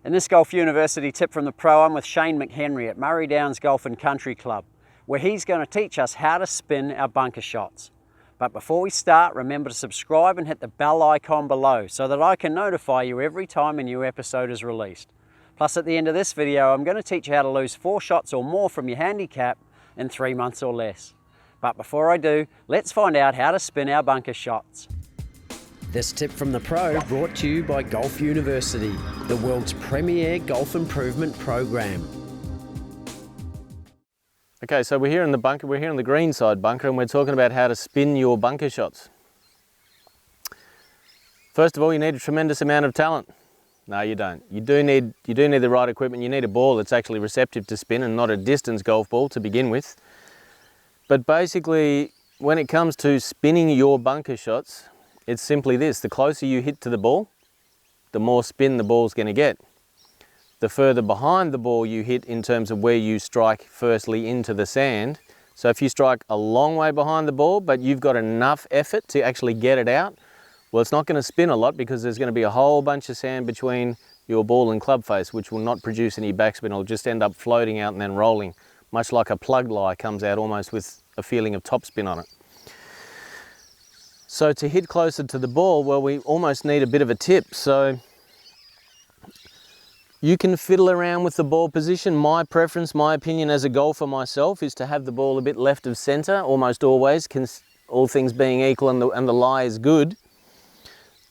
In this Golf University tip from the pro, I'm with Shane McHenry at Murray Downs Golf and Country Club, where he's going to teach us how to spin our bunker shots. But before we start, remember to subscribe and hit the bell icon below so that I can notify you every time a new episode is released. Plus, at the end of this video, I'm going to teach you how to lose 4 shots or more from your handicap in 3 months or less. But before I do, let's find out how to spin our bunker shots. This tip from the pro brought to you by Golf University, the world's premier golf improvement program. Okay, so we're here in the bunker, we're here in the green side bunker, and we're talking about how to spin your bunker shots. First of all, you need a tremendous amount of talent. No, you don't. You do need the right equipment. You need a ball that's actually receptive to spin and not a distance golf ball to begin with. But basically, when it comes to spinning your bunker shots, it's simply this: the closer you hit to the ball, the more spin the ball's going to get. The further behind the ball you hit in terms of where you strike firstly into the sand. So if you strike a long way behind the ball, but you've got enough effort to actually get it out, well, it's not going to spin a lot because there's going to be a whole bunch of sand between your ball and club face, which will not produce any backspin. It'll just end up floating out and then rolling, much like a plug lie comes out almost with a feeling of topspin on it. So to hit closer to the ball, well, we almost need a bit of a tip. So you can fiddle around with the ball position. My preference, my opinion as a golfer myself, is to have the ball a bit left of center, almost always, all things being equal and the lie is good.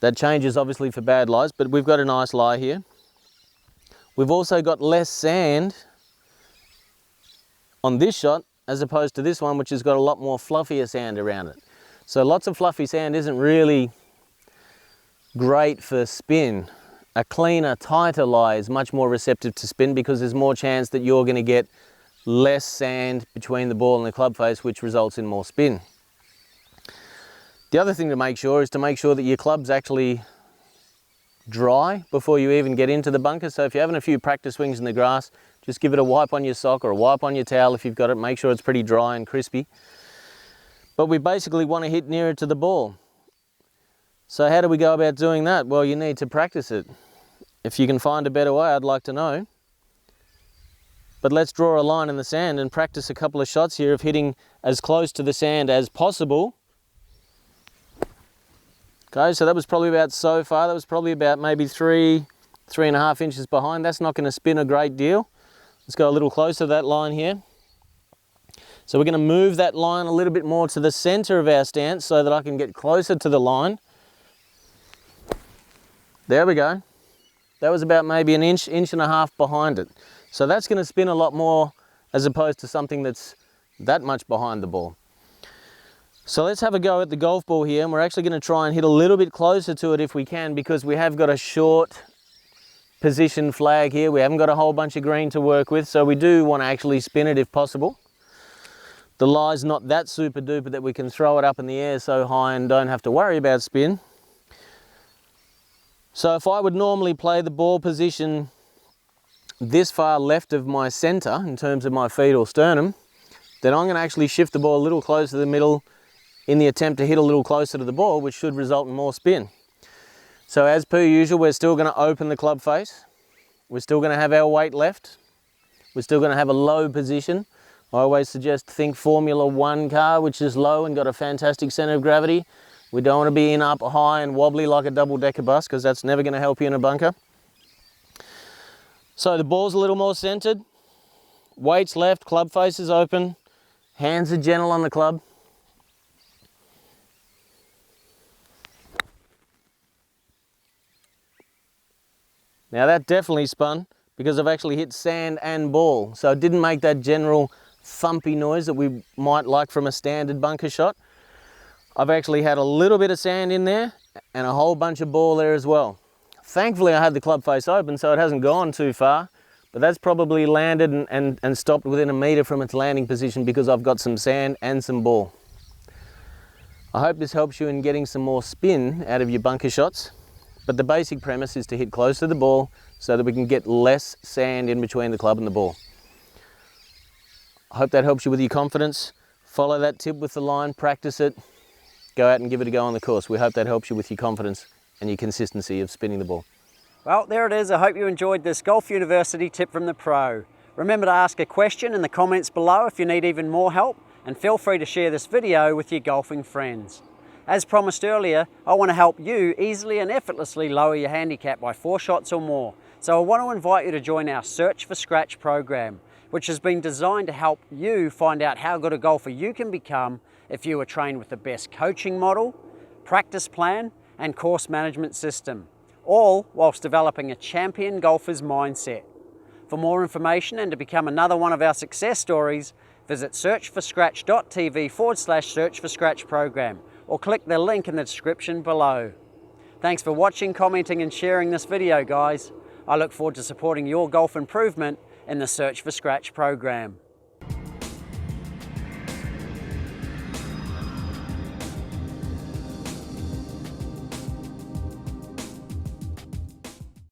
That changes obviously for bad lies, but we've got a nice lie here. We've also got less sand on this shot as opposed to this one, which has got a lot more fluffier sand around it. So lots of fluffy sand isn't really great for spin. A cleaner, tighter lie is much more receptive to spin because there's more chance that you're going to get less sand between the ball and the club face, which results in more spin. The other thing to make sure is to make sure that your club's actually dry before you even get into the bunker. So if you're having a few practice swings in the grass, just give it a wipe on your sock or a wipe on your towel if you've got it. Make sure it's pretty dry and crispy. But we basically want to hit nearer to the ball. So how do we go about doing that? Well, you need to practice it. If you can find a better way, I'd like to know. But let's draw a line in the sand and practice a couple of shots here of hitting as close to the sand as possible. Okay, so that was probably about so far. That was probably about maybe 3.5 inches behind. That's not going to spin a great deal. Let's go a little closer to that line here. So we're going to move that line a little bit more to the center of our stance so that I can get closer to the line. There we go. That was about maybe an inch and a half behind it. So that's going to spin a lot more as opposed to something that's that much behind the ball. So let's have a go at the golf ball here, and we're actually going to try and hit a little bit closer to it if we can, because we have got a short position flag here. We haven't got a whole bunch of green to work with, so we do want to actually spin it if possible. The lie's not that super duper that we can throw it up in the air so high and don't have to worry about spin. So if I would normally play the ball position this far left of my center in terms of my feet or sternum, then I'm going to actually shift the ball a little closer to the middle in the attempt to hit a little closer to the ball, which should result in more spin. So as per usual, we're still going to open the club face. We're still going to have our weight left. We're still going to have a low position. I always suggest think Formula 1 car, which is low and got a fantastic center of gravity. We don't want to be in up high and wobbly like a double-decker bus, because that's never going to help you in a bunker. So the ball's a little more centered. Weights left, club face is open. Hands are gentle on the club. Now that definitely spun because I've actually hit sand and ball. So it didn't make that general thumpy noise that we might like from a standard bunker shot. I've actually had a little bit of sand in there and a whole bunch of ball there as well. Thankfully I had the club face open, so it hasn't gone too far, but that's probably landed and stopped within a meter from its landing position because I've got some sand and some ball. I hope this helps you in getting some more spin out of your bunker shots, but the basic premise is to hit close to the ball so that we can get less sand in between the club and the ball. I hope that helps you with your confidence. Follow that tip with the line, practice it, go out and give it a go on the course. We hope that helps you with your confidence and your consistency of spinning the ball. Well, there it is. I hope you enjoyed this Golf University tip from the pro. Remember to ask a question in the comments below if you need even more help, and feel free to share this video with your golfing friends. As promised earlier, I want to help you easily and effortlessly lower your handicap by 4 shots or more. So I want to invite you to join our Search for Scratch program, which has been designed to help you find out how good a golfer you can become if you are trained with the best coaching model, practice plan, and course management system, all whilst developing a champion golfer's mindset. For more information and to become another one of our success stories, visit searchforscratch.tv/Search for Scratch program, or click the link in the description below. Thanks for watching, commenting and sharing this video, guys. I look forward to supporting your golf improvement in the Search for Scratch program.